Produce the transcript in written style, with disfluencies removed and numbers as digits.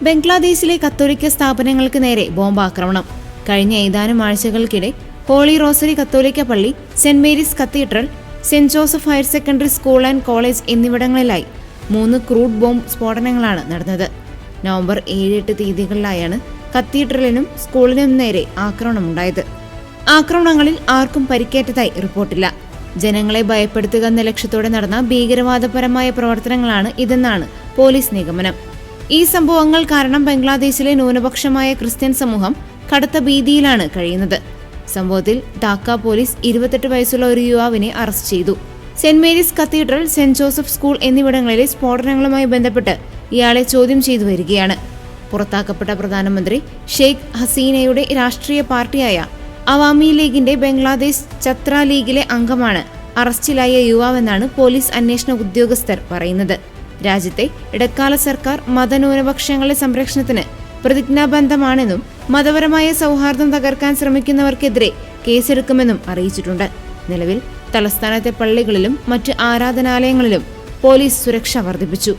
ബംഗ്ലാദേശിലെ കത്തോലിക്ക സ്ഥാപനങ്ങൾക്ക് നേരെ ബോംബാക്രമണം. കഴിഞ്ഞ ഏതാനും ആഴ്ചകൾക്കിടെ ഹോളി റോസറി കത്തോലിക്ക പള്ളി, Saint Mary's Cathedral, Saint Joseph Higher Secondary School and College എന്നിവിടങ്ങളിലായി 3 ക്രൂഡ് ബോംബ് സ്ഫോടനങ്ങളാണ് നടന്നത്. നവംബർ 7-8 തീയതികളിലായാണ് കത്തീഡ്രലിനും സ്കൂളിനും നേരെ ആക്രമണമുണ്ടായത്. ആക്രമണങ്ങളിൽ ആർക്കും പരിക്കേറ്റതായി റിപ്പോർട്ടില്ല. ജനങ്ങളെ ഭയപ്പെടുത്തുക എന്ന ലക്ഷ്യത്തോടെ നടന്ന ഭീകരവാദപരമായ പ്രവർത്തനങ്ങളാണ് ഇതെന്നാണ് പോലീസ് നിഗമനം. ഈ സംഭവങ്ങൾ കാരണം ബംഗ്ലാദേശിലെ ന്യൂനപക്ഷമായ ക്രിസ്ത്യൻ സമൂഹം കടുത്ത ഭീതിയിലാണ് കഴിയുന്നത്. സംഭവത്തിൽ ധാക്ക പോലീസ് 28 വയസ്സുള്ള ഒരു യുവാവിനെ അറസ്റ്റ് ചെയ്തു. Saint Mary's Cathedral, Saint Joseph school എന്നിവിടങ്ങളിലെ സ്ഫോടനങ്ങളുമായി ബന്ധപ്പെട്ട് ഇയാളെ ചോദ്യം ചെയ്തു വരികയാണ്. പുറത്താക്കപ്പെട്ട പ്രധാനമന്ത്രി ഷെയ്ഖ് ഹസീനയുടെ രാഷ്ട്രീയ പാർട്ടിയായ അവാമി ലീഗിന്റെ ബംഗ്ലാദേശ് ഛത്ര ലീഗിലെ അംഗമാണ് അറസ്റ്റിലായ യുവാവെന്നാണ് പോലീസ് അന്വേഷണ ഉദ്യോഗസ്ഥർ പറയുന്നത്. രാജ്യത്തെ ഇടക്കാല സർക്കാർ മതന്യൂനപക്ഷങ്ങളുടെ സംരക്ഷണത്തിന് പ്രതിജ്ഞാബദ്ധമാണെന്നും മതപരമായ സൗഹാർദ്ദം തകർക്കാൻ ശ്രമിക്കുന്നവർക്കെതിരെ കേസെടുക്കുമെന്നും അറിയിച്ചിട്ടുണ്ട്. നിലവിൽ തലസ്ഥാനത്തെ പള്ളികളിലും മറ്റ് ആരാധനാലയങ്ങളിലും പോലീസ് സുരക്ഷ വർദ്ധിപ്പിച്ചു.